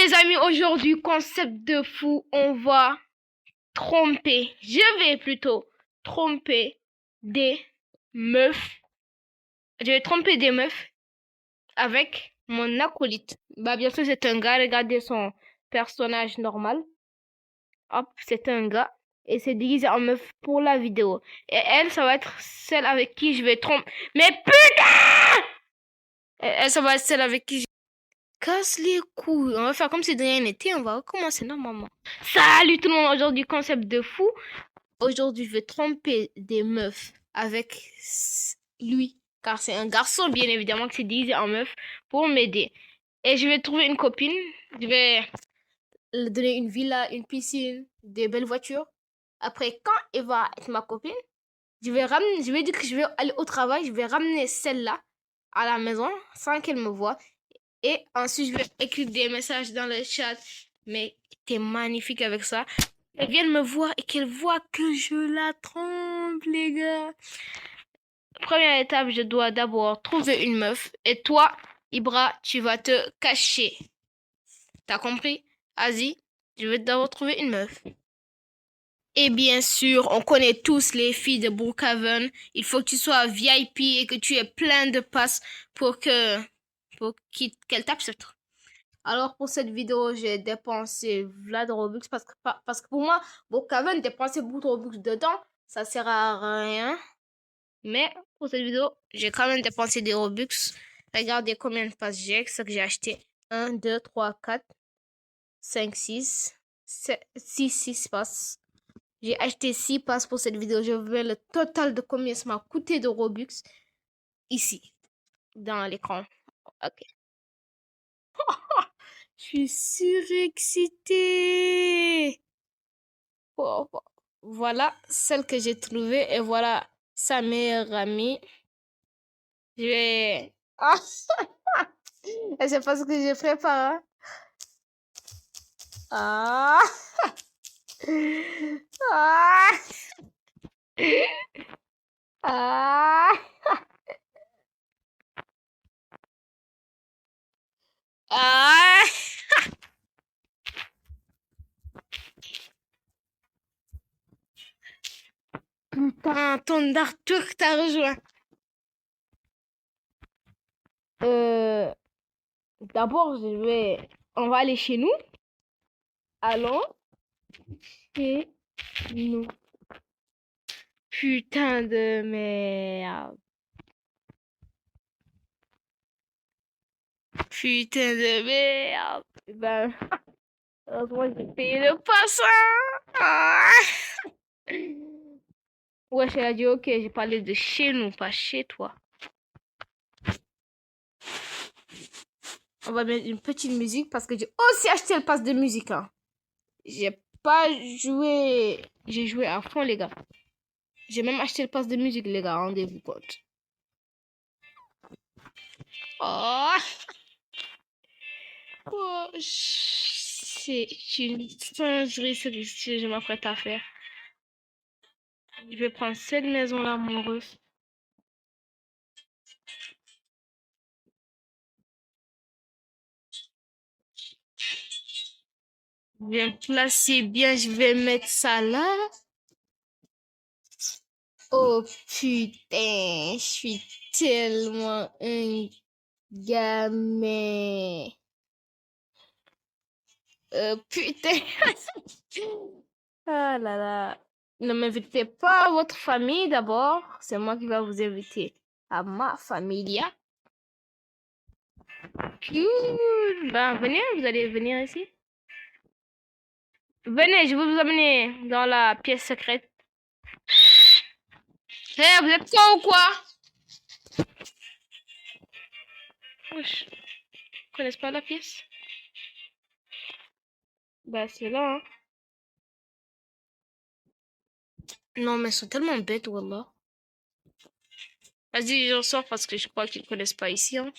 les amis, aujourd'hui, concept de fou, on va tromper, je vais plutôt tromper des meufs. Je vais tromper des meufs avec mon acolyte. Bah, bien sûr, c'est un gars, regardez son personnage normal. Hop, c'est un gars. Et c'est déguisé en meuf pour la vidéo. Et elle, ça va être celle avec qui je vais tromper. Mais putain! Elle, ça va être celle avec qui je casse les couilles. On va faire comme si de rien n'était. On va recommencer normalement. Salut tout le monde. Aujourd'hui, concept de fou. Aujourd'hui, je vais tromper des meufs avec lui. Car c'est un garçon, bien évidemment, qui s'est déguisé en meuf pour m'aider. Et je vais trouver une copine. Je vais lui donner une villa, une piscine, des belles voitures. Après, quand elle va être ma copine, je vais dire que je vais aller au travail. Je vais ramener celle-là à la maison sans qu'elle me voie. Et ensuite, je vais écrire des messages dans le chat. Mais t'es magnifique avec ça. Elle vient me voir et qu'elle voit que je la trompe, les gars. Première étape, je dois d'abord trouver une meuf. Et toi, Ibra, tu vas te cacher. T'as compris? Vas-y, je vais d'abord trouver une meuf. Et bien sûr, on connaît tous les filles de Brookhaven. Il faut que tu sois VIP et que tu aies plein de passes pour qu'elle tape ce truc. Alors pour cette vidéo, j'ai dépensé Vlad Robux parce que pour moi, Brookhaven, dépenser beaucoup de Robux dedans, ça sert à rien. Mais pour cette vidéo, j'ai quand même dépensé des Robux. Regardez combien de passes j'ai, ce que j'ai acheté. 1, 2, 3, 4, 5, 6, 6 passes. J'ai acheté 6 passes pour cette vidéo. Je vais le total de combien ça m'a coûté de Robux ici, dans l'écran. Ok. Je suis surexcitée. Voilà celle que j'ai trouvée et voilà sa meilleure amie. Je vais... Et c'est pas ce que j'ai préparé. Ah. Ah. Ah. Ah. Putain, ton Arthur t'a rejoint. D'abord, on va aller chez nous. Allons chez nous. Putain de merde. Putain de merde. Ben, heureusement, j'ai payé le poisson. Ah. Ouais, elle a dit, ok, j'ai parlé de chez nous, pas chez toi. On va mettre une petite musique parce que j'ai aussi acheté le pass de musique. Hein. J'ai pas joué. J'ai joué à fond, les gars. J'ai même acheté le pass de musique, les gars. Rendez-vous compte. Oh, oh c'est une singerie ce que je m'apprête à faire. Je vais prendre cette maison-là, amoureuse. Je vais me placer bien, je vais mettre ça là. Oh putain, je suis tellement un gamin. Putain. Ah là là. Ne m'invitez pas à votre famille d'abord. C'est moi qui vais vous inviter à ma famille. Ben, venez, vous allez venir ici. Venez, je vais vous amener dans la pièce secrète. Hey, vous êtes quoi ou quoi? Wesh. Vous connaissez pas la pièce? Bah, c'est là, hein. Non, mais ils sont tellement bêtes, wallah. Vas-y, j'en sors parce que je crois qu'ils connaissent pas ici, hein.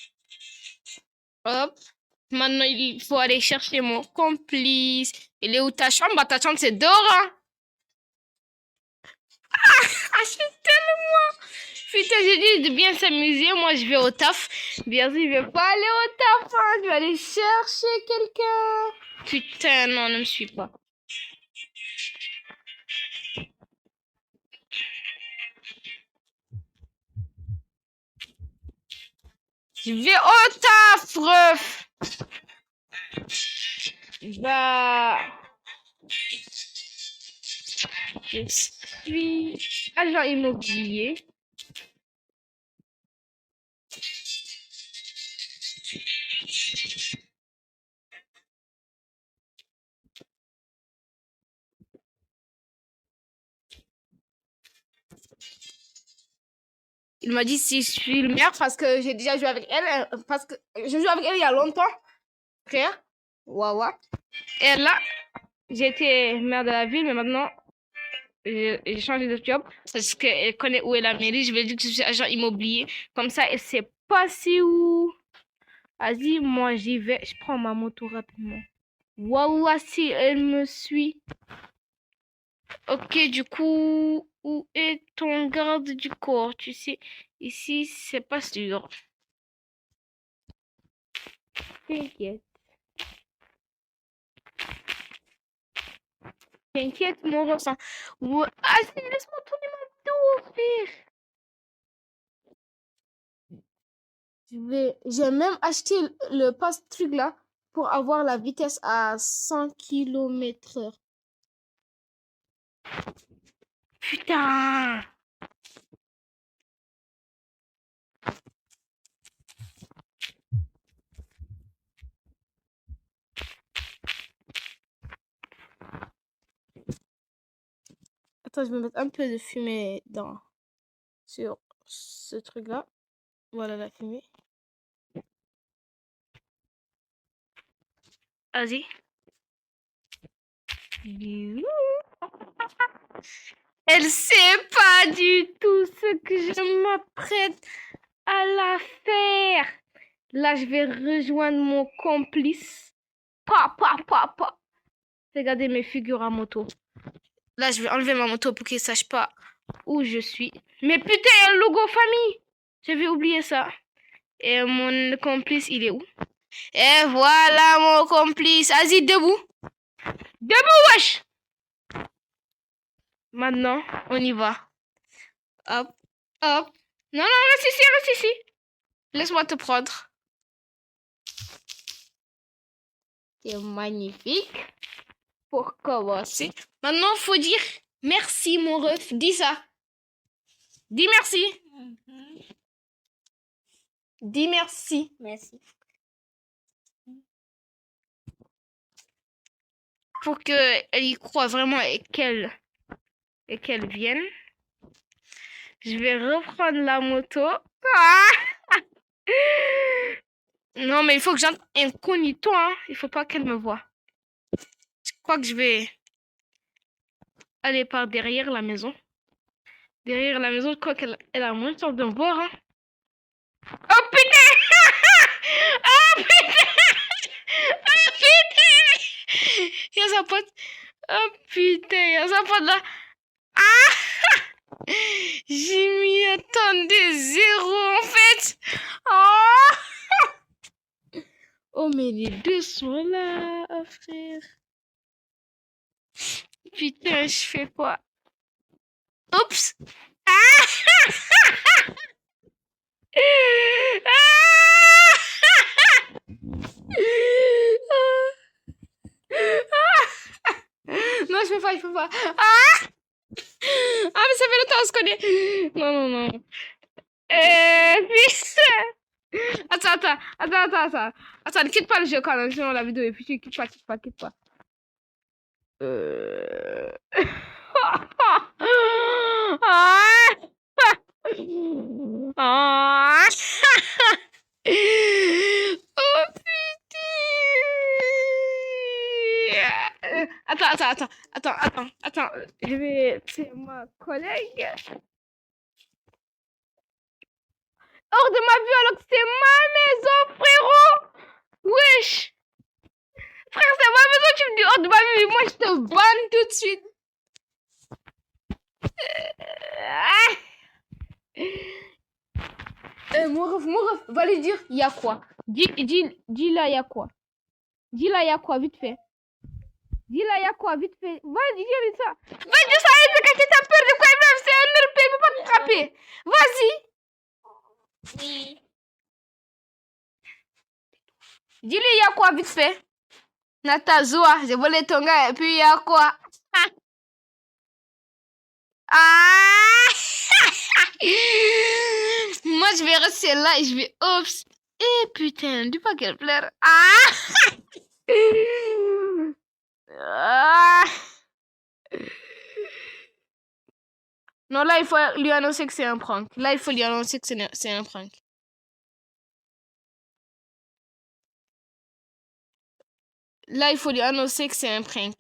Hop. Maintenant, il faut aller chercher mon complice. Il est où ta chambre? Bah, ta chambre, c'est dehors, hein. Ah, je suis tellement... Putain, j'ai dit de bien s'amuser. Moi, je vais au taf. Bien sûr, je vais pas aller au taf, hein. Je vais aller chercher quelqu'un. Putain, non, ne me suis pas. Je vais au taf, ref. Bah... Je suis agent immobilier. Il m'a dit si je suis le meilleur parce que j'ai déjà joué avec elle, parce que je joue avec elle il y a longtemps, frère. Waouh. Et là, j'étais maire de la ville, mais maintenant, j'ai changé de job parce qu'elle connaît où est la mairie. Je vais dire que je suis agent immobilier. Comme ça, elle sait pas c'est où. Vas-y, moi j'y vais. Je prends ma moto rapidement. Waouh, si elle me suit. Ok, du coup, où est ton garde du corps? Tu sais, ici, c'est pas sûr. T'inquiète. T'inquiète, mon ressent. Ouais. Ah, laisse-moi tourner ma vidéo, frère. J'ai même acheté le pass truc là pour avoir la vitesse à 100 km/h. Putain. Attends, je vais mettre un peu de fumée sur ce truc là. Voilà la fumée. Vas-y. Elle sait pas du tout ce que je m'apprête à la faire. Là, je vais rejoindre mon complice. Pa. Regardez mes figures à moto. Là, je vais enlever ma moto pour qu'il ne sache pas où je suis. Mais putain, il y a un logo famille. J'avais oublié ça. Et mon complice, il est où? Et voilà mon complice. Vas-y, debout. Debout, wesh. Maintenant, on y va. Hop, hop. Non, reste ici. Laisse-moi te prendre. C'est magnifique. Pour commencer. Maintenant, faut dire merci, mon ref. Dis ça. Dis merci. Dis merci. Merci. Pour qu'elle y croit vraiment et qu'elle vienne. Je vais reprendre la moto. Ah non, mais il faut que j'entre incognito, hein. Il faut pas qu'elle me voie. Je crois que je vais aller par derrière la maison. Derrière la maison, je crois qu'elle a moins de chance de me voir, hein. Oh putain. Oh putain. Oh putain. Il y a sa pote. Oh putain, il y a sa pote là. Ah. J'y m'y attendais zéro en fait. Oh. Oh mais les deux sont là, oh, frère. Putain, je fais quoi? Oups. Ah. Non, je peux pas. Ah, mais ça fait longtemps qu'on se connaît. Non. Putain. Attends, ne quitte pas le jeu quand même, sinon la vidéo est fichue. Quitte pas. Ah. Oh putain. Attends. Je vais... C'est ma collègue. Hors de ma vue alors que c'est ma maison, frérot. Wesh. Frère, c'est ma maison, tu me dis hors de ma vue, mais moi je te banne tout de suite. Mon ref, va lui dire, il y a quoi? Dis là, il y a quoi? Dis là, il y a quoi, vite fait. Dis-là, il y a quoi? Vite fait. Vas-y, dis ça. Vas-y, dis ça, c'est quand t'as peur de quoi, même? C'est un RP, il peut pas te frapper. Vas-y. Oui. Dis-lui, il y a quoi, vite fait? Natazoa, j'ai volé ton gars, et puis il y a quoi? Ah! Moi, je vais rester là et je vais... Oups. Eh putain, dis pas qu'elle pleure. Ah! Ah! Non, là, il faut lui annoncer que c'est un prank. Là, il faut lui annoncer que c'est un prank. Là, il faut lui annoncer que c'est un prank.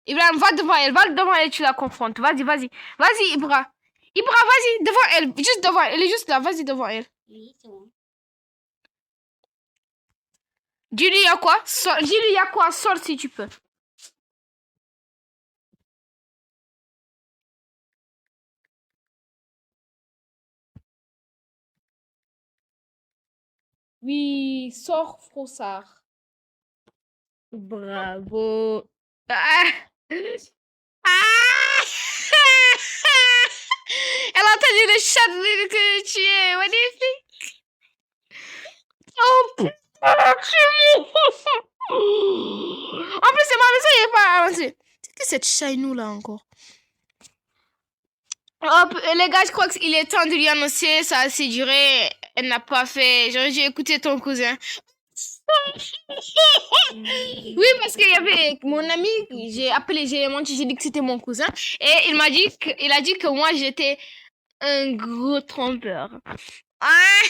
Ibrahim, va devant elle, tu la confrontes. Vas-y, vas-y. Vas-y, Ibra. Ibra, vas-y, devant elle. Juste devant elle. Elle est juste là, vas-y, devant elle. Oui, c'est bon. Dis-lui, il y a quoi? Dis-lui, il y a quoi? Sors si tu peux. Oui, sors, Frossard. Bravo. Ah! Ah! Elle a entendu le chat que tu es magnifique. Oh putain, tu En plus, c'est ma maison, il n'est pas avancé. C'est que cette Shainou là encore. Hop, les gars, je crois qu'il est temps de lui annoncer. Ça a assez duré. Elle n'a pas fait. J'aurais dû écouter ton cousin. Oui, parce qu'il y avait mon ami, j'ai menti, j'ai dit que c'était mon cousin. Et il a dit que moi, j'étais un gros trompeur. Ah!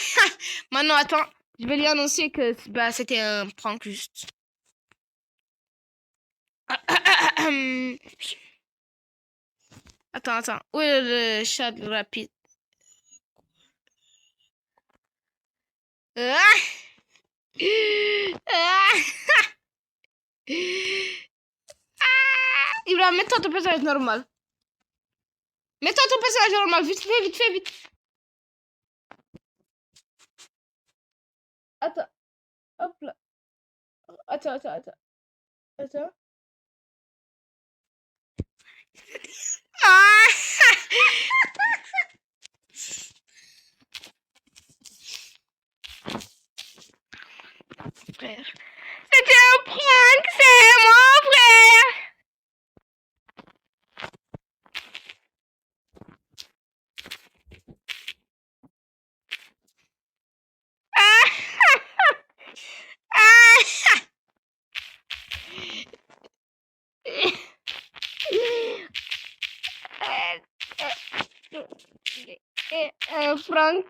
Maintenant, attends, je vais lui annoncer que c'était un prank juste. Attends. Où est le chat rapide? Ah! Ah! Il va mettre ton personnage normal. Mets-toi ton personnage normal, vite fait. Attends, hop là. Attends. Ah! Frère. C'était un prank, c'est mon frère. Ah! Ah! Franck.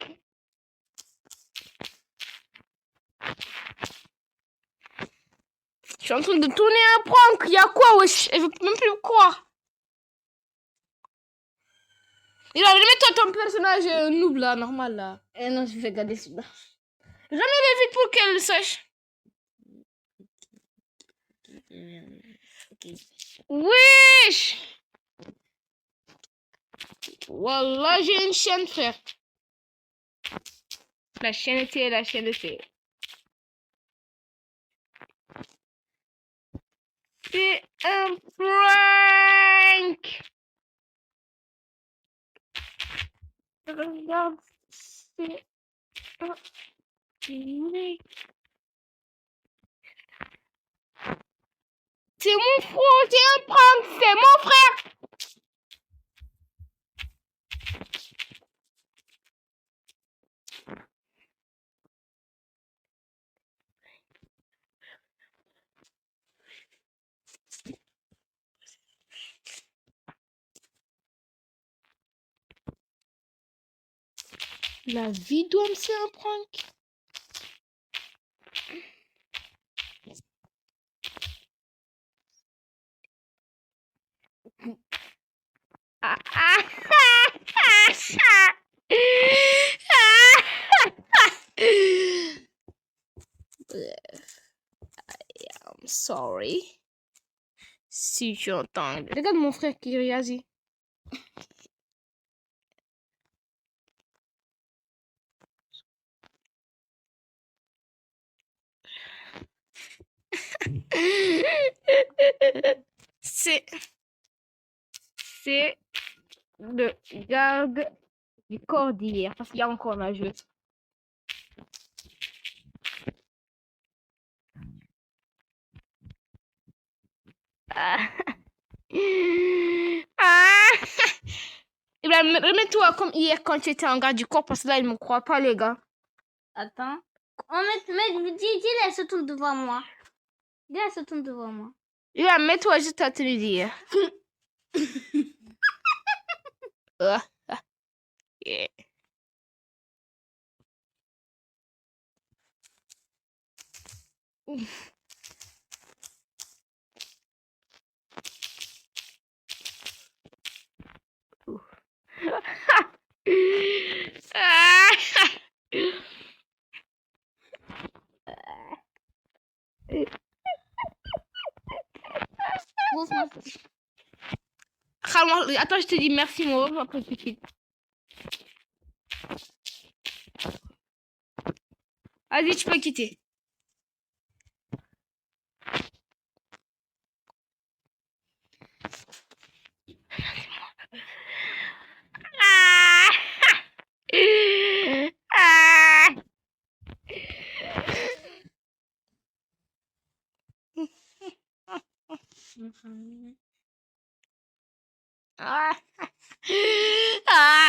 Je suis en train de tourner un prank. Il y a quoi, wesh? Elle veut même plus me croire. Il a remis ton personnage noob là, normal là. Eh non, je vais garder celui-là. Jamais les vite pour qu'elle le sache. Wesh! Wallah, j'ai une chaîne, frère. La chaîne était. C'est un prank! Regarde, c'est un mec. C'est mon frère, c'est un prank, c'est mon frère! La vie d'homme, c'est un prank. I'm sorry. Si tu entends. Regarde mon frère qui réagit. C'est le gag du corps d'hier. Parce qu'il y a encore un jeu. Ah. Ah. Eh ben, remets-toi comme hier quand tu étais en garde du corps parce que là, ils me croient pas, les gars. Attends. Dis-le, se tourne devant moi. Dis-le, se tourne devant moi. Là, mets-toi juste à te le dire. Yeah. Attends, je te dis merci, mon ref, après tout de suite. Vas-y, tu peux quitter. Ah. Ah. Ah.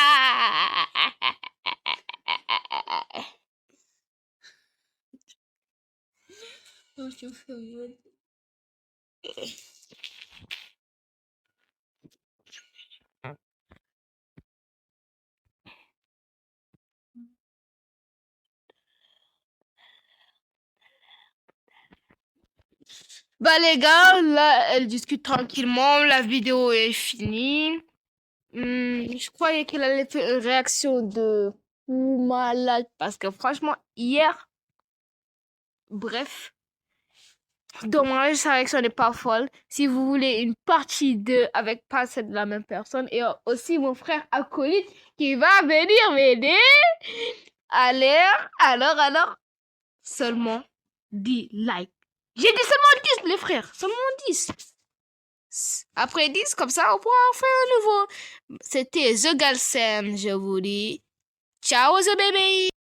Bah les gars, là, elle discute tranquillement, la vidéo est finie. Je croyais qu'elle allait faire une réaction de fou malade parce que franchement, hier, bref, dommage, sa réaction n'est pas folle. Si vous voulez une partie 2 avec pas cette la même personne et aussi mon frère acolyte qui va venir m'aider, alors, seulement 10 likes. J'ai dit seulement 10, les frères, seulement 10. Après 10, comme ça, on pourra faire un nouveau. C'était The Galsen, je vous dis. Ciao, The Baby!